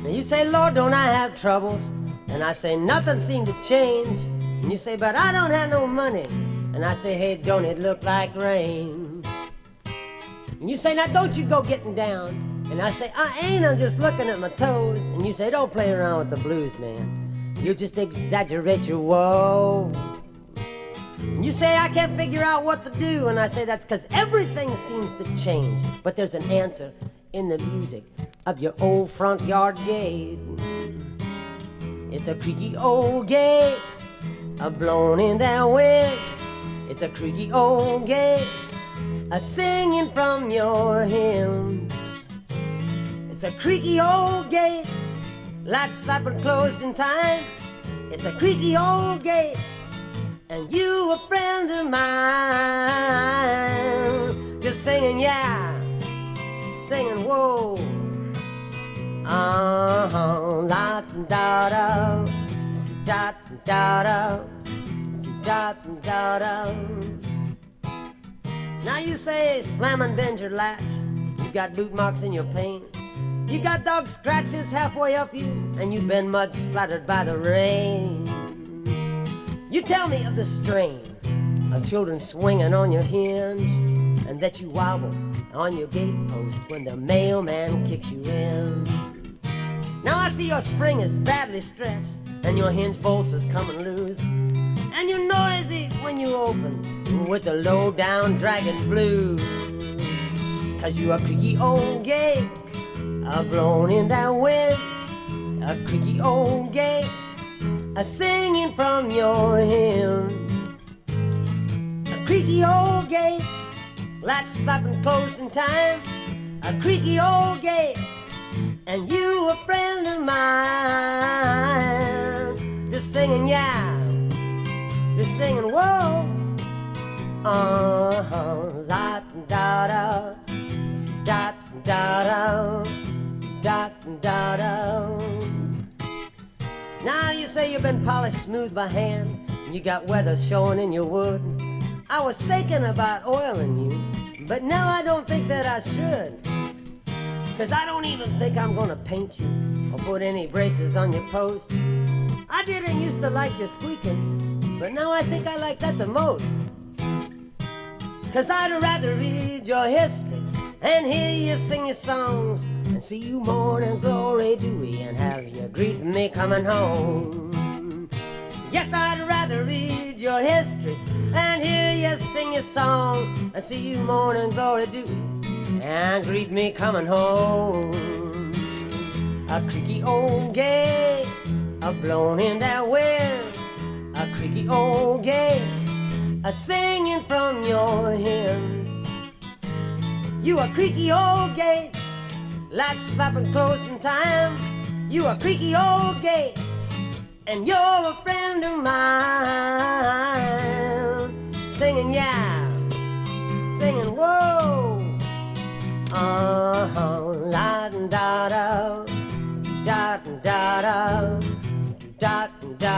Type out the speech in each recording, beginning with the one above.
Now you say, Lord, don't I have troubles? And I say, nothing seemed to change. And you say, but I don't have no money. And I say, hey, don't it look like rain? And you say, now don't you go getting down. And I say, I ain't, I'm just looking at my toes. And you say, don't play around with the blues, man. You just exaggerate your woe. And you say, I can't figure out what to do. And I say, that's because everything seems to change. But there's an answer in the music of your old front yard gate. It's a creaky old gate, a-blown in that wind. It's a creaky old gate, a-singing from your hymn. It's a creaky old gate, latch slapping closed in time. It's a creaky old gate, and you a friend of mine. Just singing, yeah, singing, whoa. La da da da da da da da. Now you say, slam and bend your latch. You got boot marks in your paint. You got dog scratches halfway up you, and you've been mud splattered by the rain. You tell me of the strain of children swinging on your hinge, and that you wobble on your gatepost when the mailman kicks you in. Now I see your spring is badly stretched, and your hinge bolts is coming loose, and you're noisy when you open with the low-down dragon blues. 'Cause you a creaky old gate, a-blown in that wind, a creaky old gate, a-singing from your hymn. A creaky old gate, latch slapping closed in time, a creaky old gate, and you a friend of mine. Just singing, yeah, just singing, whoa. La da da da da da da da. Now you say you've been polished smooth by hand, you got weather showing in your wood. I was thinking about oiling you, but now I don't think that I should. 'Cause I don't even think I'm gonna paint you or put any braces on your post. I didn't used to like your squeaking, but now I think I like that the most. 'Cause I'd rather read your history and hear you sing your songs, and see you mourn in glory dewy, and have you greet me coming home. Yes, I'd rather read your history and hear you sing your song, and see you mourn in glory dewy, and greet me coming home. A creaky old gate, a-blown in that wind, a creaky old gate, a-singing from your hymn. You a creaky old gate, latch slapping close in time. You a creaky old gate, and you're a friend of mine. Singing, yeah, singing, whoa. La da da da da da da.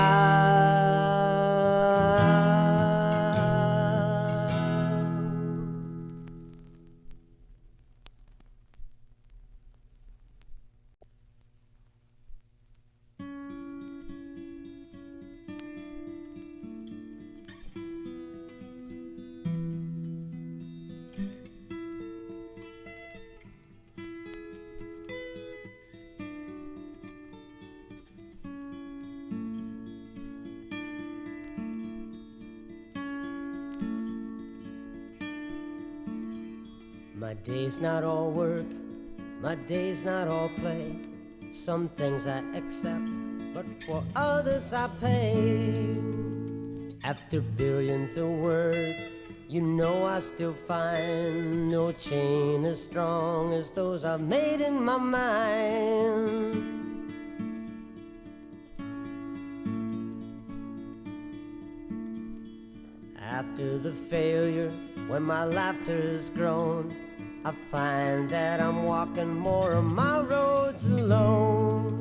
My day's not all work, my day's not all play. Some things I accept, but for others I pay. After billions of words, you know I still find no chain as strong as those I've made in my mind. After the failure, when my laughter's grown, I find that I'm walking more of my roads alone,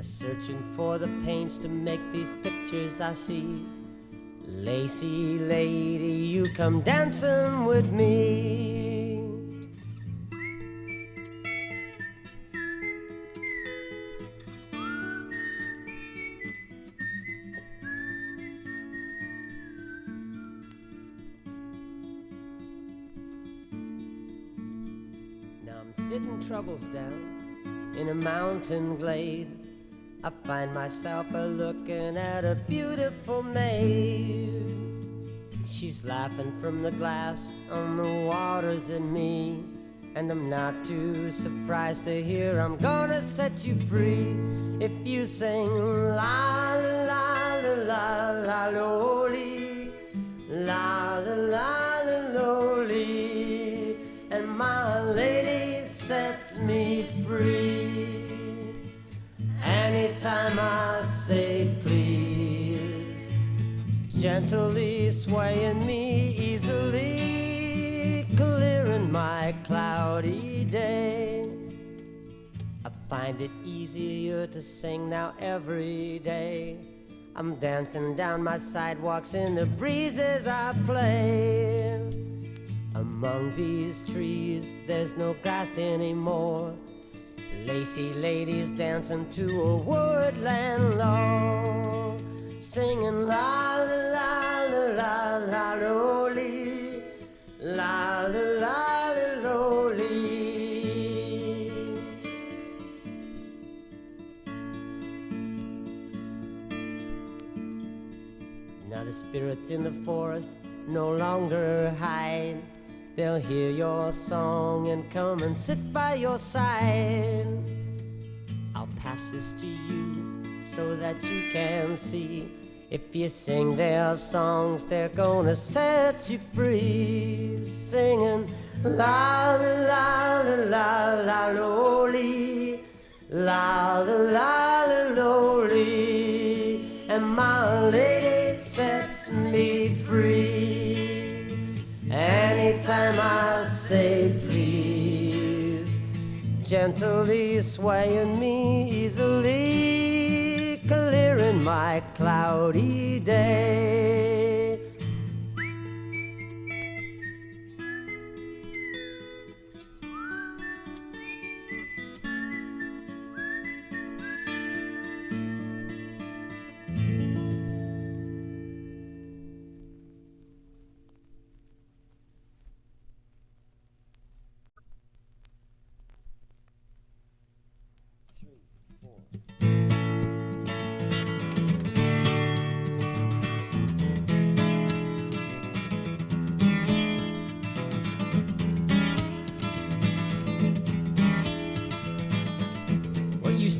searching for the paints to make these pictures I see. Lacy lady, you come dancing with me. sitting troubles down in a mountain glade, I find myself a-looking at a beautiful maid. She's laughing from the glass on the waters and me, and I'm not too surprised to hear I'm gonna set you free if you sing la la la la la loli, la la la la loli, and my lady sets me free. Anytime I say please, gently swaying me easily, clearing my cloudy day. I find it easier to sing now every day. I'm dancing down my sidewalks in the breezes I play. Among these trees there's no grass anymore, lacy ladies dancing to a woodland law, singing la la la la la la loli, la la la la loli. Now the spirits in the forest no longer hide. They'll hear your song and come and sit by your side. I'll pass this to you so that you can see, if you sing their songs, they're gonna set you free. Singing la la la la la loli, la la la la loli, and my lady sets me free. Anytime I say please, gently swaying me easily, clearing my cloudy day.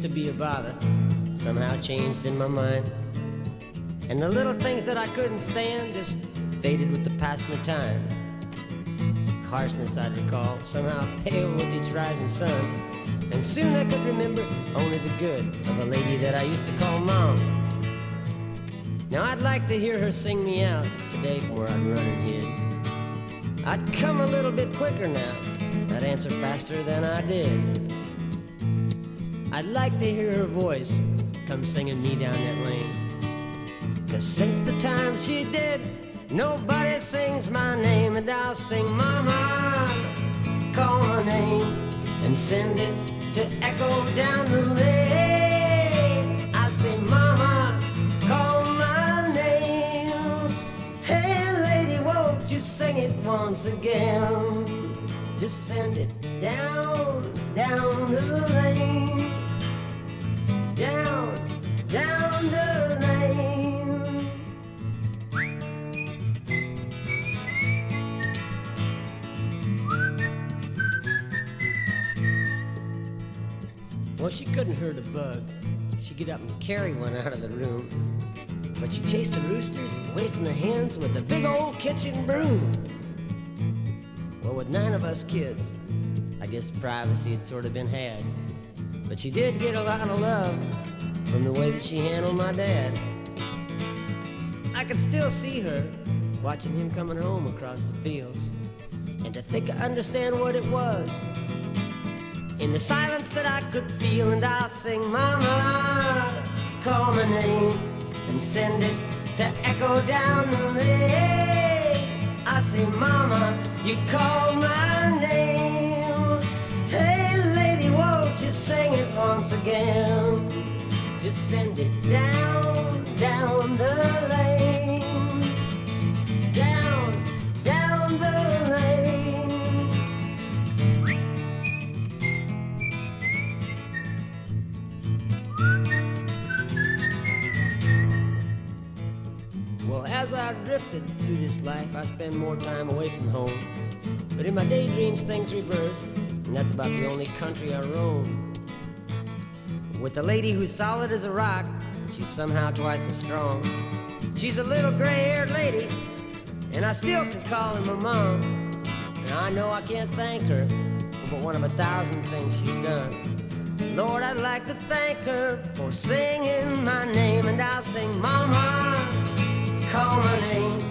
To be a bother somehow changed in my mind, and the little things that I couldn't stand just faded with the passing of time. Harshness I'd recall somehow paled with each rising sun, and soon I could remember only the good of a lady that I used to call Mom. Now I'd like to hear her sing me out today from where I'd run and hid. I'd come a little bit quicker now, I'd answer faster than I did. I'd like to hear her voice come singing me down that lane, 'cause since the time she did, nobody sings my name. And I'll sing Mama, call my name, and send it to echo down the lane. I say Mama, call my name. Hey lady, won't you sing it once again? Just send it down, down the lane, down, down the lane. Well, she couldn't hurt a bug. She'd get up and carry one out of the room, but she chased the roosters away from the hens with a big old kitchen broom. Well, with 9 of us kids, I guess privacy had sort of been had, but she did get a lot of love from the way that she handled my dad. I could still see her watching him coming home across the fields, and to think I understand what it was in the silence that I could feel. And I'll sing Mama, call my name, and send it to echo down the lane. I say Mama, you call my name. Hey lady, won't you sing it once again? Just send it down, down the lane, down, down the lane. As I drifted through this life, I spend more time away from home. But in my daydreams, things reverse, and that's about the only country I roam. With a lady who's solid as a rock, she's somehow twice as strong. She's a little gray-haired lady, and I still can call her my mom. And I know I can't thank her for but one of 1,000 things she's done. Lord, I'd like to thank her for singing my name, and I'll sing, Mama, call my name,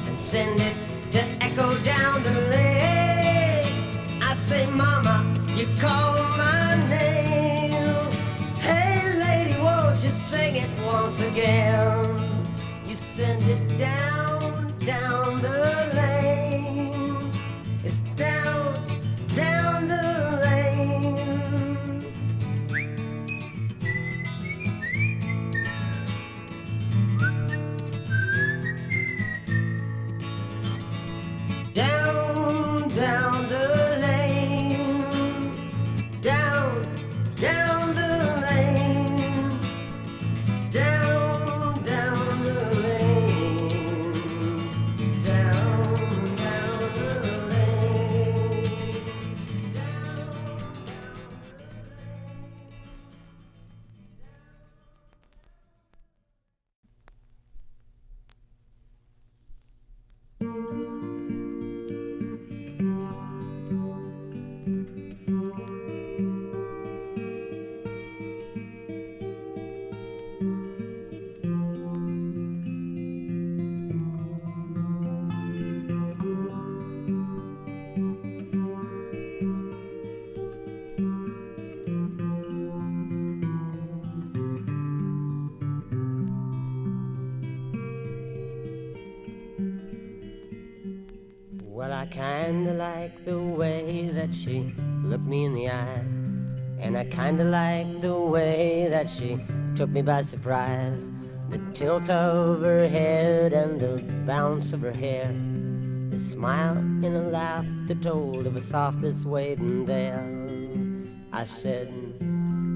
and send it to echo down the lane. I say, Mama, you call my name. Hey, lady, won't you sing it once again? You send it down, down the lane. It's down, down the lane. Down, down the lane. Down, down the lane. Down, down the lane. Down, down the lane. Well, I kinda like the way that she looked me in the eye, and I kinda like the way that she took me by surprise. The tilt of her head and the bounce of her hair, the smile and a laugh that told of a softness waiting there. I said,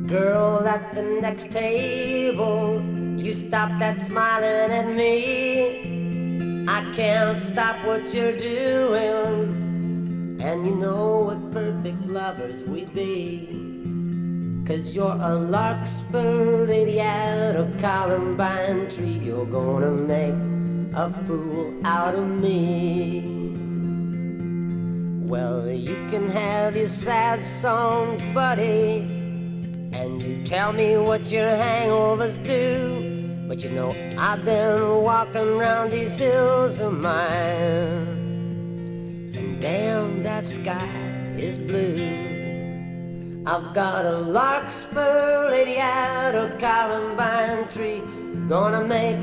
girl at the next table, you stop that smiling at me. I can't stop what you're doing, and you know what perfect lovers we'd be. 'Cause you're a larkspur lady out of Columbine tree. You're gonna make a fool out of me. Well, you can have your sad song, buddy, and you tell me what your hangovers do. But you know, I've been walking around these hills of mine, and damn, that sky is blue. I've got a larkspur lady out of Columbine tree, gonna make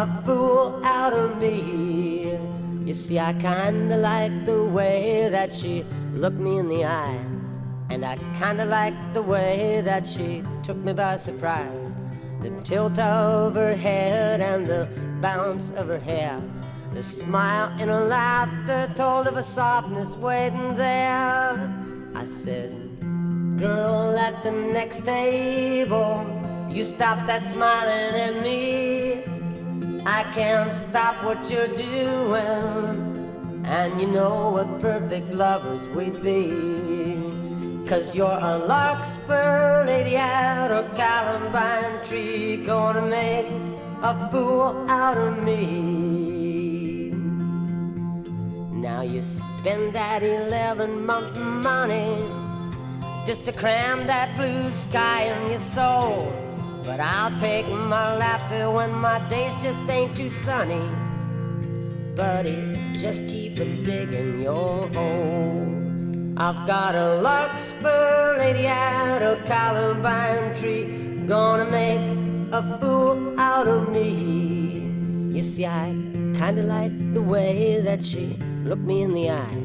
a fool out of me. You see, I kinda like the way that she looked me in the eye, and I kinda like the way that she took me by surprise. The tilt of her head and the bounce of her hair, the smile and her laughter told of a softness waiting there. I said, girl at the next table, you stop that smiling at me. I can't stop what you're doing, and you know what perfect lovers we'd be. 'Cause you're a larkspur lady out of Columbine tree, gonna make a fool out of me. Now you spend that 11-month money just to cram that blue sky in your soul. But I'll take my laughter when my days just ain't too sunny. Buddy, just keep it digging your hole. I've got a larkspur lady out of Columbine tree, gonna make a fool out of me. You see, I kinda like the way that she looked me in the eye,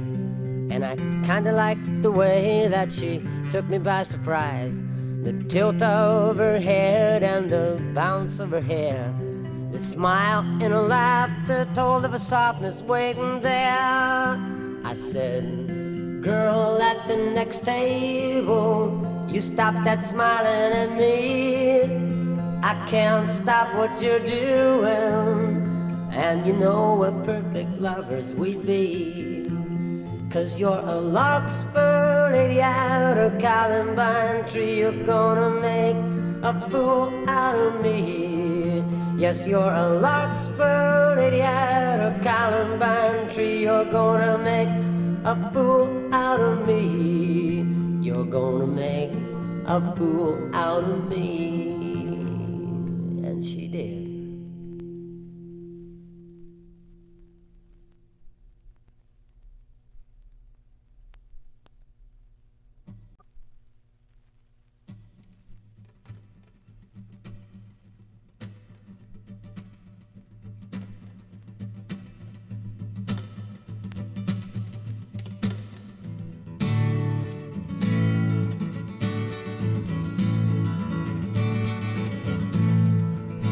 and I kinda like the way that she took me by surprise. The tilt of her head and the bounce of her hair, the smile and her laughter told of a softness waiting there. I said, girl at the next table, you stop that smiling at me. I can't stop what you're doing, And you know we're perfect lovers we'd be. 'Cause you're a larkspur lady out of columbine tree. You're gonna make a fool out of me. Yes, you're a larkspur lady out of columbine tree. You're gonna make a fool out of me. You're gonna make a fool out of me. And she did.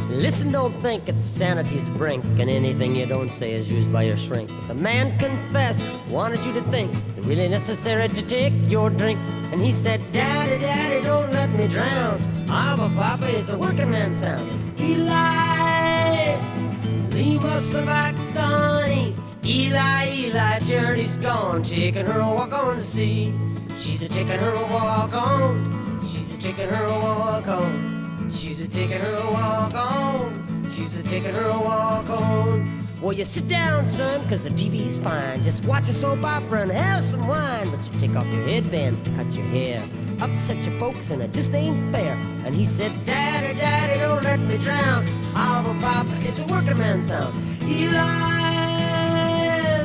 Listen, don't think it's sanity's brink, and anything you don't say is used by your shrink. If the man confessed, wanted you to think it's really necessary to take your drink. And he said, Daddy, Daddy, don't let me drown. I'm a papa, it's a working man sound. It's Eli Lemma Sabachthani. Eli, Eli, charity's gone, taking her a walk on the sea. She's a taking her a walk on. She's a taking her a walk on. She's a taking her a walk on. She's a taking her a walk on. Well, you sit down, son, 'cause the TV's fine. Just watch a soap opera and have some wine. But you take off your headband, cut your hair, upset your folks, and it just ain't fair. And he said, Daddy, Daddy, don't let me drown. I'm a papa, it's a working man sound. Eli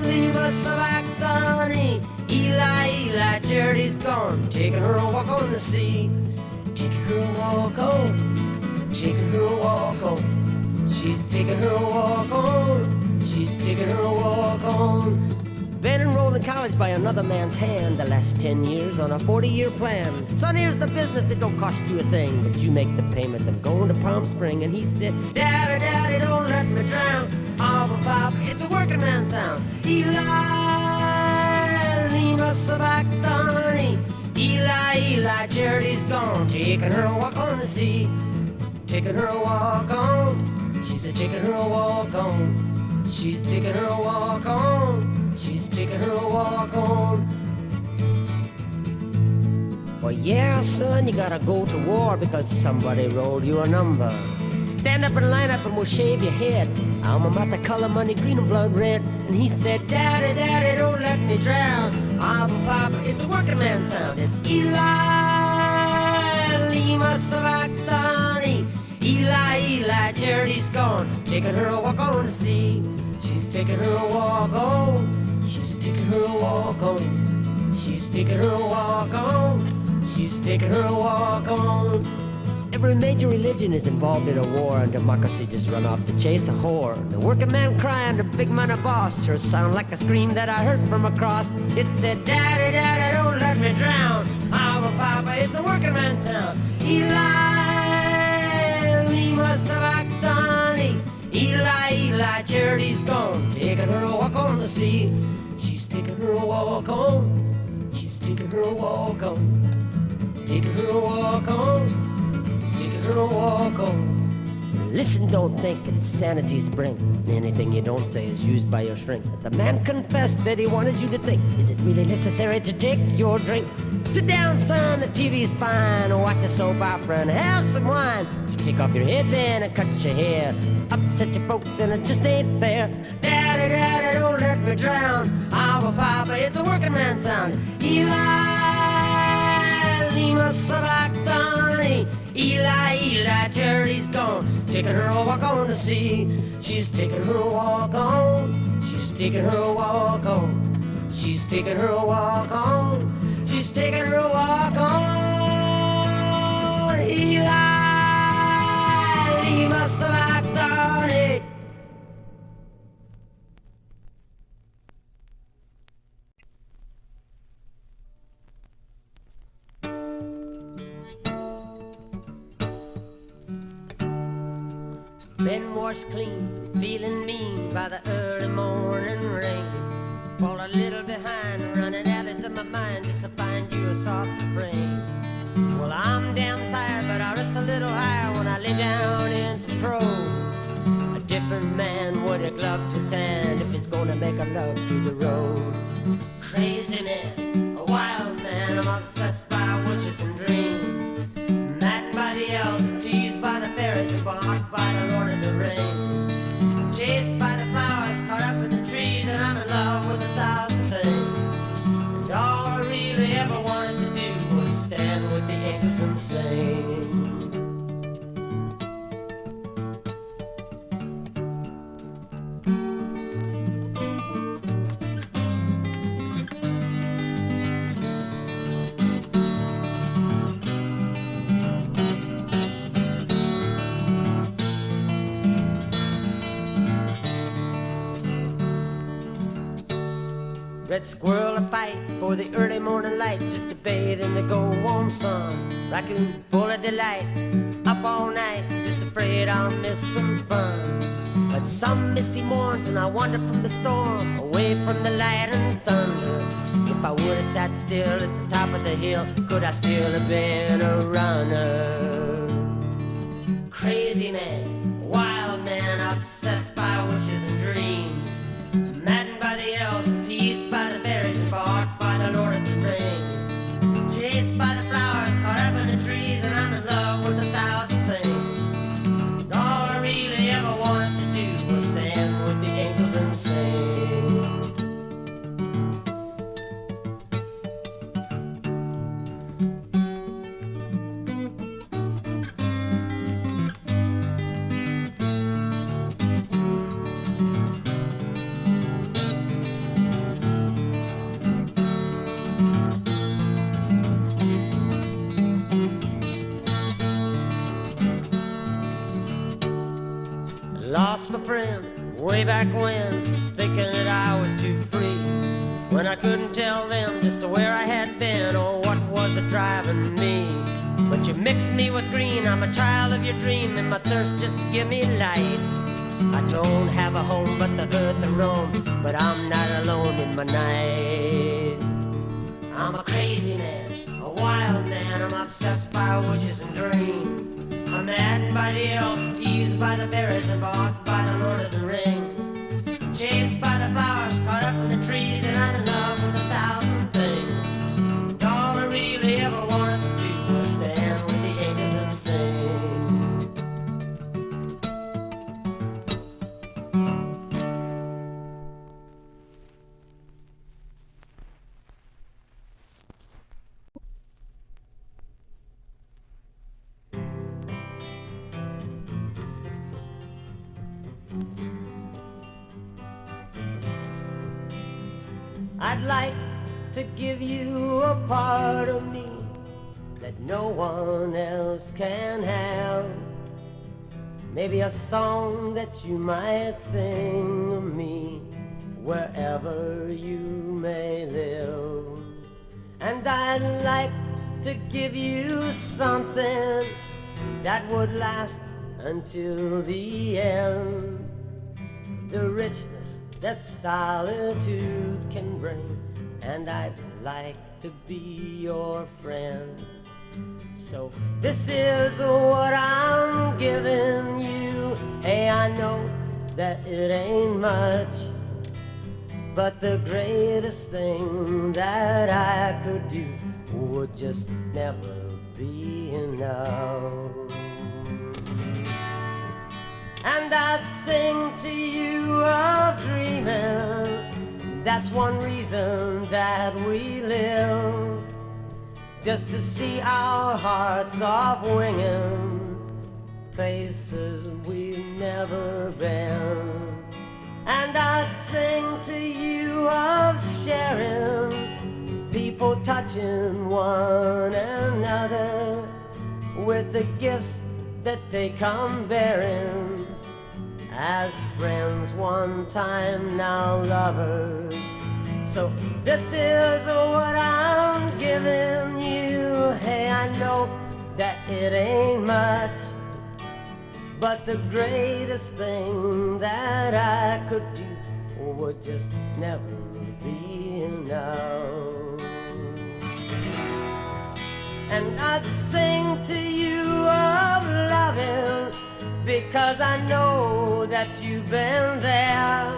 Lemma Sabachthani. Eli, Eli, charity's gone, taking her a walk on the sea. Taking her a walk on. Taking her a walk on. She's taking her a walk on. She's taking her a walk on. Been enrolled in college by another man's hand the last 10 years on a 40-year plan. Son, here's the business that don't cost you a thing, but you make the payments. I'm going to Palm Spring. And he said, Daddy, Daddy, don't let me drown. I'm a pop, it's a working man sound. Eli Lemma Sabachthani. Eli, Eli, charity's gone, taking her a walk on the sea. Taking her a walk on. She's a taking her a walk on. She's taking her a walk on. She's taking her a walk on. Well, yeah, son, you gotta go to war because somebody rolled you a number. Stand up and line up and we'll shave your head. Alma mater color money green and blood red. And he said, Daddy, Daddy, don't let me drown. I'm a papa, it's a working man sound. It's Eli Lemma Sabachthani. Eli, Eli, charity's gone, taking her a walk on the sea. She's taking her a walk on. She's taking her a walk on. She's taking her a walk on. She's taking her a walk on. Every major religion is involved in a war, and democracy just run off to chase a whore. The working man cry under big money boss sure sound like a scream that I heard from across. It said, Daddy, Daddy, don't let me drown. I'm a papa, it's a working man sound. Eli Lemma Sabachthani. Eli, Eli, charity's gone, taking her a walk on the sea. She's taking her a walk on. She's taking her a walk on. Taking her a walk on. Walk on. Listen, don't think it's sanity's brink. Anything you don't say is used by your shrink. But the man confessed that he wanted you to think, is it really necessary to take your drink? Sit down, son, the TV's fine. Watch a soap opera and have some wine. You take off your headband and cut your hair, upset your folks and it just ain't fair. Daddy, Daddy, don't let me drown. I'm a papa, it's a working man sound. Eli Lemma Sabachthani. Eli, Eli, charity's gone, taking her a walk on the sea. She's taking her a walk on. She's taking her a walk on. She's taking her a walk on. She's taking her a walk on. Eli Lemma Sabachthani. Been washed clean, feeling mean by the early morning rain. Fall a little behind, running alleys in my mind just to find you a soft refrain. Well, I'm damn tired, but I rest a little higher when I lay down in some prose. A different man would have gloved make our love through the road. Crazy man, a wild man, I'm obsessed by wishes and dreams. Maddened by the elves and teased by the fairies and balked by the Lord of the Rings. Chased by the flowers, caught up in the trees, and I'm in love with 1,000 things. And all I really ever wanted to do was stand with the angels and sing. Red squirrel a fight for the early morning light, just to bathe in the gold warm sun. Raccoon full of delight, up all night, just afraid I'll miss some fun. But some misty morns when I wander from the storm, away from the light and thunder, if I would have sat still at the top of the hill, could I still have been a runner? Crazy man, wild man, obsessed by wishes and dreams. Maddened by the elves and teased by the fairies and balked by the Lord of the Rings. Chased by the flowers, caught up in the trees, and I'm in love with 1,000 things. And all I really ever wanted to do was stand with the angels and sing. Lost my friend way back when, thinking that I was too free, when I couldn't tell them just where I had been or what was driving me. But you mix me with green, I'm a child of your dream, and my thirst just give me light. I don't have a home but the earth to roam, but I'm not alone in my night. I'm a crazy man, a wild man, I'm obsessed by wishes and dreams. I'm maddened by the elves, teased by the fairies, and balked by the Lord of the Rings. Chased by the flowers, caught up in the trees, and I'm in love with 1,000 things. And all I really ever wanted to do was stand with the angels and sing. I'd like to give you a part of me that no one else can have. Maybe a song that you might sing of me wherever you may live. And I'd like to give you something that would last until the end. The richness that solitude can bring, and I'd like to be your friend. So this is what I'm giving you. Hey, I know that it ain't much, but the greatest thing that I could do would just never be enough. And I'd sing to you of dreaming. That's one reason that we live, just to see our hearts off winging places we've never been. And I'd sing to you of sharing, people touching one another with the gifts that they come bearing. As friends one time, now lovers. So this is what I'm giving you. Hey, I know that it ain't much, but the greatest thing that I could do would just never be enough. And I'd sing to you of loving, because I know that you've been there.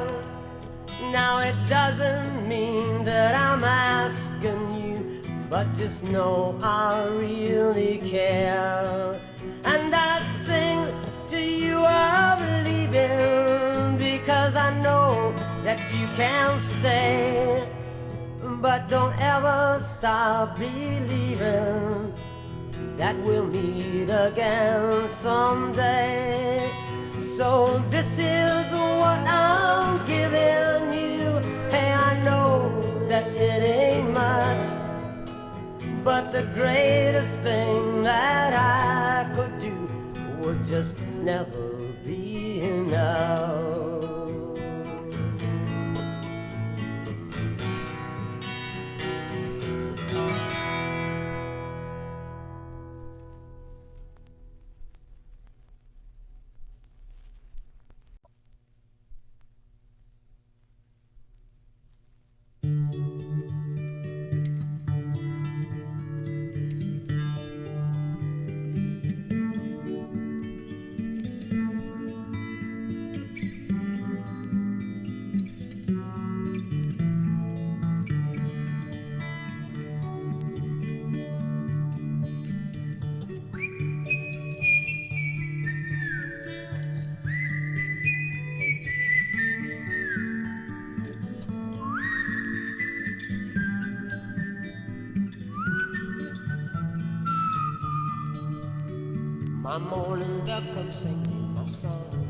Now it doesn't mean that I'm asking you, but just know I really care. And I'd sing to you of leaving, because I know that you can't stay. But don't ever stop believing that we'll meet again someday. So this is what I'm giving you. Hey, I know that it ain't much, but the greatest thing that I could do would just never be enough. My morning dove comes singing my song.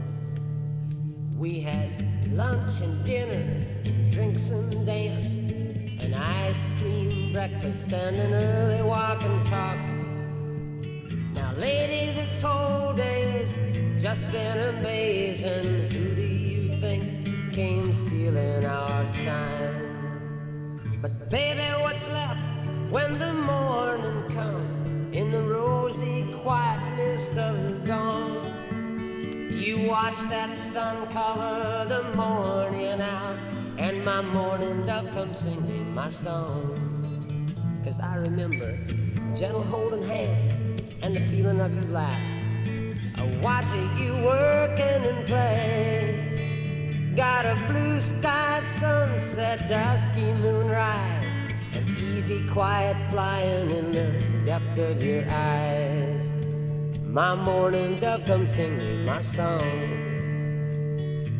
We had lunch and dinner, drinks and dance, an ice cream breakfast and an early walk and talk. Now lady, this whole day's just been amazing. Who do you think came stealing our time? But baby, what's left when the morning comes? In the rosy quiet mist of the dawn, you watch that sun color the morning out, and my morning dove comes singing my song. 'Cause I remember gentle holding hands and the feeling of your laugh, watching you working and play. Got a blue sky sunset, dusky moonrise, an easy quiet flying in the depth of your eyes. My morning dove comes singing my song.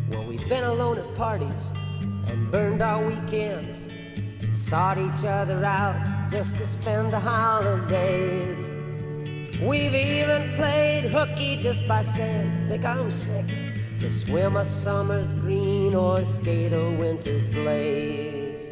Well, we've been alone at parties and burned our weekends, sought each other out just to spend the holidays. We've even played hooky just by saying, think I'm sick, to swim a summer's green or skate a winter's blaze.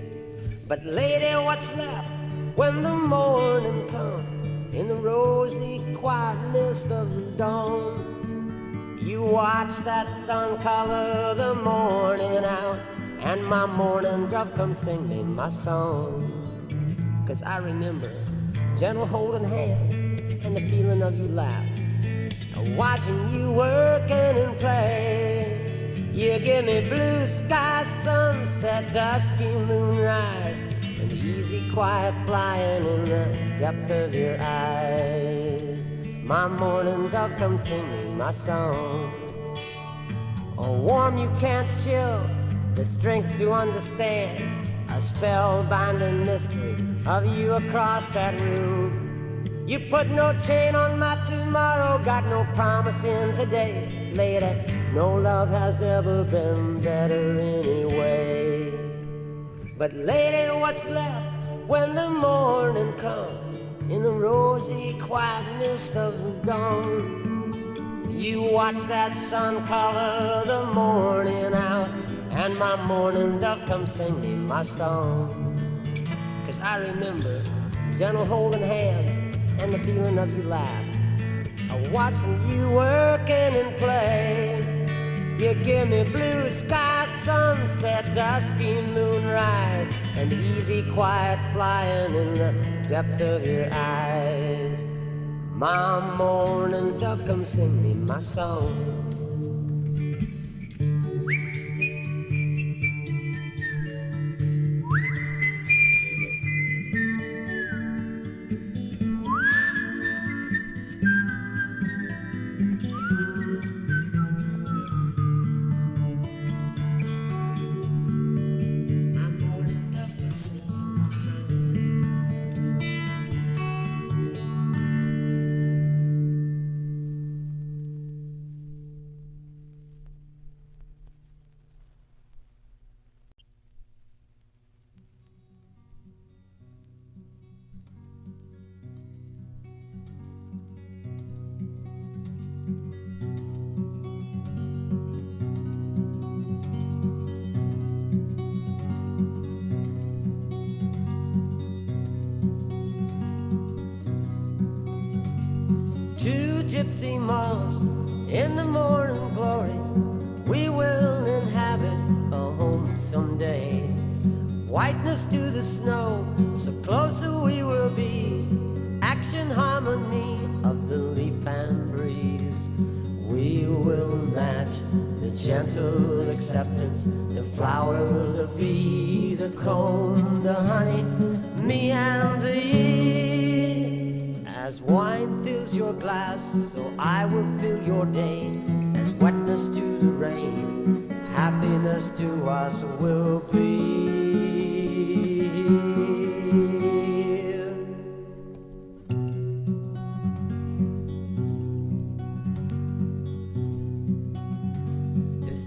But lady, what's left when the morning comes? In the rosy quiet mist of the dawn, you watch that sun color the morning out, and my morning dove comes singing my song. 'Cause I remember gentle holding hands and the feeling of you laugh, watching you working and play. You give me blue sky sunset, dusky moonrise, and easy quiet flying in the depth of your eyes. My morning dove comes singing my song. Oh, warm you can't chill, the strength to understand, a spellbinding mystery of you across that room. You put no chain on my tomorrow, got no promise in today. Lady, no love has ever been better anyway. But lady, what's left when the morning comes? In the rosy quiet mist of the dawn, you watch that sun color the morning out, and my morning dove comes singing my song. 'Cause I remember gentle holding hands and the feeling of your laugh, watching you working and play. You give me blue sky sunset, dusky moonrise, and easy quiet flying in the depth of your eyes. My morning dove comes singing my song. gypsy moths in the morning glory. We will inhabit a home someday. Whiteness to the snow, so closer we will be. Action, harmony of the leaf and breeze. We will match the gentle acceptance, the flower, the bee, the comb, the honey, me and thee. As wine fills your glass, so I will fill your day. As wetness to the rain, happiness to us will be.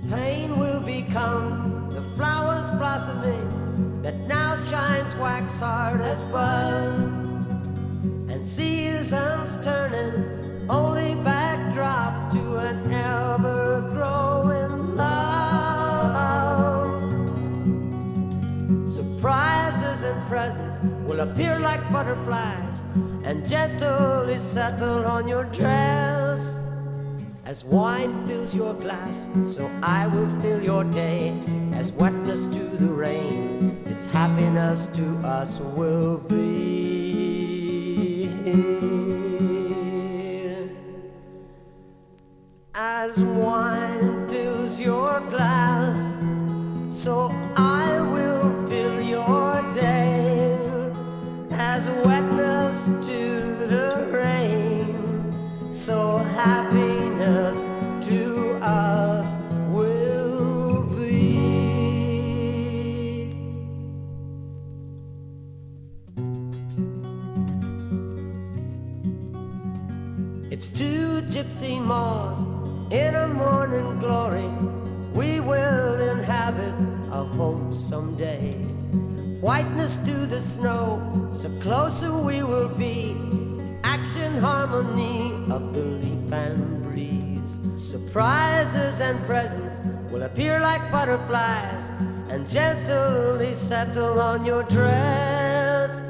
Pain will become the flowers blossoming that now shines wax hard as bud, and seasons turning only backdrop to an ever-growing love. Surprises and presents will appear like butterflies and gently settle on your dress. As wine fills your glass, so I will fill your day. As wetness to the rain, its happiness to us will be. As wine fills your glass, so I will fill your day. As wetness to the rain, so happiness to us will be. It's two gypsy moths in a morning glory. We will inhabit a home someday. Whiteness to the snow, so closer we will be. Action, harmony of the leaf and breeze. Surprises and presents will appear like butterflies and gently settle on your dress.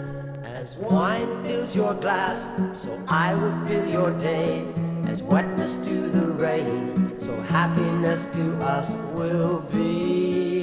As wine fills your glass, so I will fill your day. As wetness to the rain, so happiness to us will be.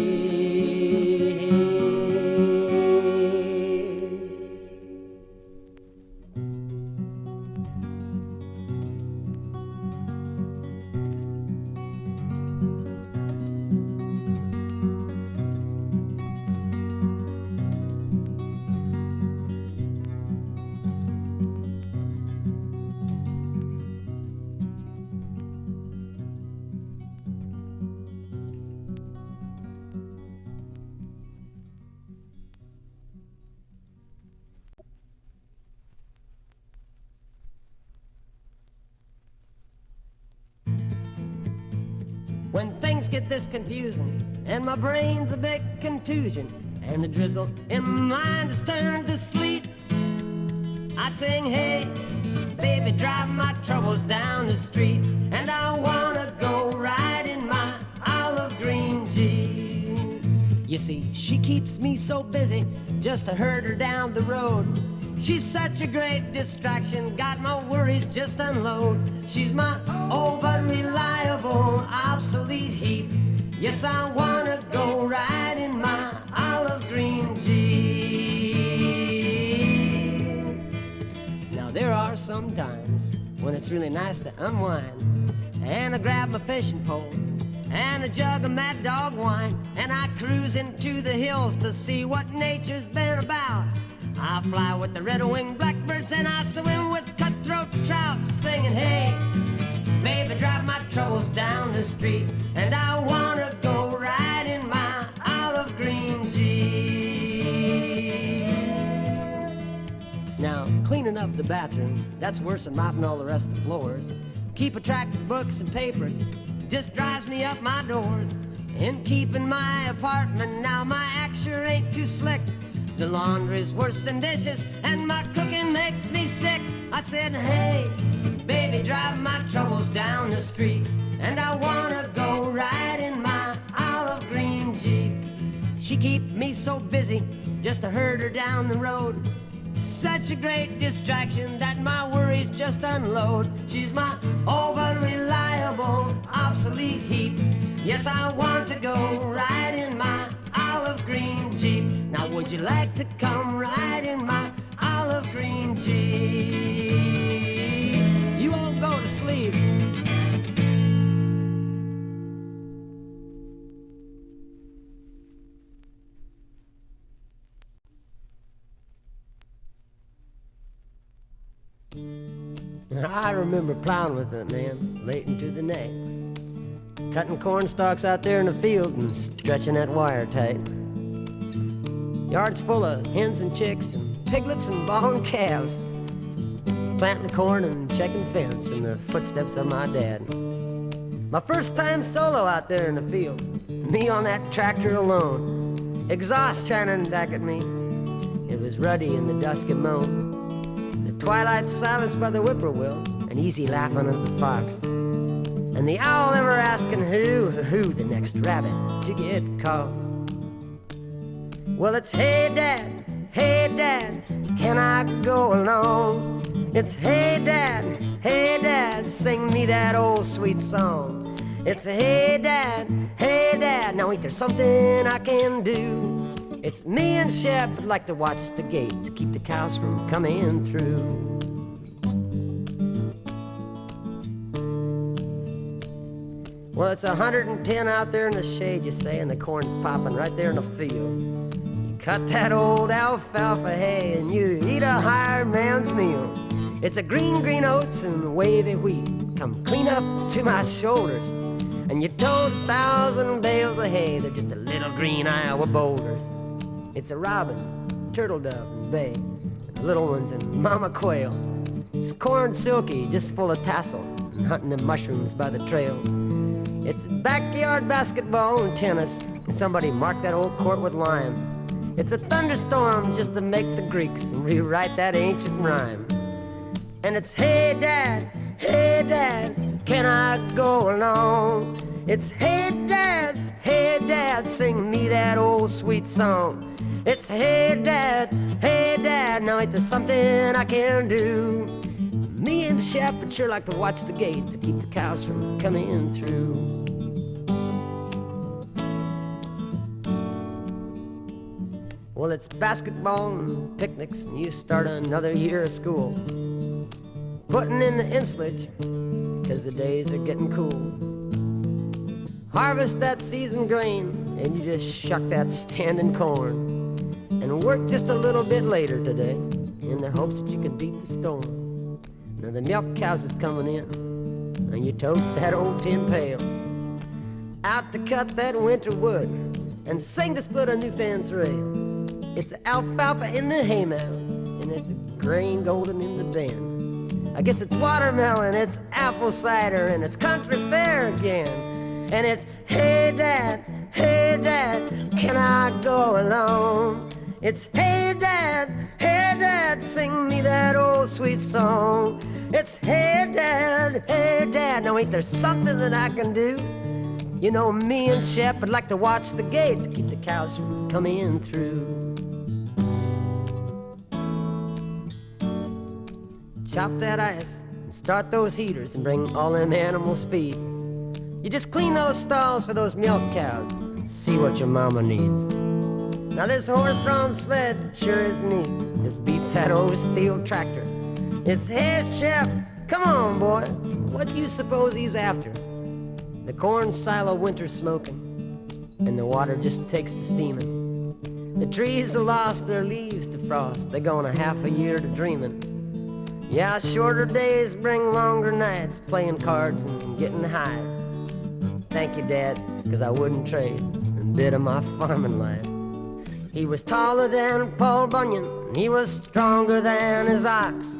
When things get this confusing and my brain's a big contusion and the drizzle in my mind is turned to sleet, I sing, hey, baby, drive my troubles down the street, and I wanna go ride in my olive green Jeep. You see, she keeps me so busy just to herd her down the road. She's such a great distraction, got my worries just unload. She's my old but reliable obsolete heap. Yes, I wanna go ride in my olive green Jeep. Now there are some times when it's really nice to unwind, and I grab my fishing pole and a jug of Mad Dog wine, and I cruise into the hills to see what nature's been about. I fly with the red-winged blackbirds and I swim with cutthroat trout, singing, hey, baby, drive my troubles down the street, and I wanna go ride in my olive green Jeep. Now, cleaning up the bathroom, that's worse than mopping all the rest of the floors. Keep a track of books and papers, just drives me up my doors. In keeping my apartment, now my act sure ain't too slick. The laundry's worse than dishes, and my cooking makes me sick. I said, hey, baby, drive my troubles down the street, and I wanna go ride in my olive green Jeep. She keep me so busy just to herd her down the road. such a great distraction that my worries just unload. She's my over-reliable, obsolete heap. Yes, I want to go ride in my olive green Jeep. Now would you like to come ride in my olive green Jeep? You won't go to sleep. I remember plowing with that man late into the night, cutting corn stalks out there in the field and stretching that wire tight. Yards full of hens and chicks and piglets and bawling calves, planting corn and checking fence in the footsteps of my dad. My first time solo out there in the field, me on that tractor alone, exhaust shining back at me. It was ruddy in the dusky moon, twilight silenced by the whippoorwill, and easy laughing of the fox, and the owl ever asking who the next rabbit to get caught. Well, it's hey dad, can I go along? It's hey dad, sing me that old sweet song. It's hey dad, now ain't there something I can do? It's me and Shep would like to watch the gates, keep the cows from coming through. Well, it's 110 out there in the shade, you say, and the corn's popping right there in the field. You cut that old alfalfa hay and you eat a hired man's meal. It's a green oats and wavy wheat come clean up to my shoulders, and you told 1,000 bales of hay, they're just a little green Iowa boulders. It's a robin, turtle dove, and bay, and little ones and mama quail. It's corn silky, just full of tassel, and hunting the mushrooms by the trail. It's backyard basketball and tennis, and somebody marked that old court with lime. It's a thunderstorm just to make the Greeks and rewrite that ancient rhyme. And it's hey dad, can I go along? It's hey dad, sing me that old sweet song. It's hey dad, now ain't there something I can do? Me and Shep would sure like to watch the gates and keep the cows from coming through. Well, it's basketball and picnics, and you start another year of school, putting in the ensilage, 'cause the days are getting cool. Harvest that seasoned grain, and you just shuck that standing corn, and work just a little bit later today in the hopes that you can beat the storm. Now the milk cows is coming in, and you tote that old tin pail out to cut that winter wood and sing to split a new fence rail. It's alfalfa in the haymow, and it's grain golden in the bin. I guess it's watermelon, it's apple cider, and it's country fair again. And it's hey dad, can I go along? It's hey dad, sing me that old sweet song. It's hey dad, now ain't there something that I can do? You know, me and Shep would like to watch the gates, keep the cows from coming through. Chop that ice, and start those heaters, and bring all them animals' feed. You just clean those stalls for those milk cows, and see what your mama needs. Now this horse-drawn sled sure is neat. This beats that old steel tractor. It's hey Shep, come on boy, what do you suppose he's after? The corn silo winter's smoking, and the water just takes to steaming. The trees have lost their leaves to frost, they're gone a half a year to dreaming. Yeah, shorter days bring longer nights, playing cards and getting high. Thank you, Dad, 'cause I wouldn't trade a bit of my farming life. He was taller than Paul Bunyan, and he was stronger than his ox.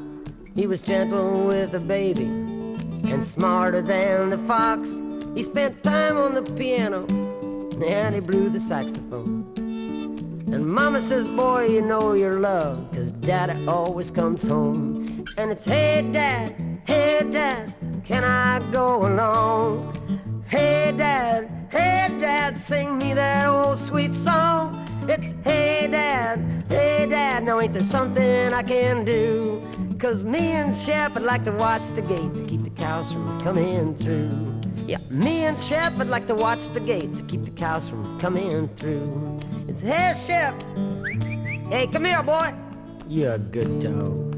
He was gentle with the baby, and smarter than the fox. He spent time on the piano, and he blew the saxophone. And Mama says, boy, you know you're loved, 'cause Daddy always comes home. And it's hey Dad, can I go along? Hey Dad, sing me that old sweet song. It's hey Dad, bad. Now ain't there something I can do? 'Cause me and Shep would like to watch the gates, keep the cows from coming through. Yeah, me and Shep would like to watch the gates, keep the cows from coming through. It's, hey, Shep. Hey, come here, boy. You're a good dog.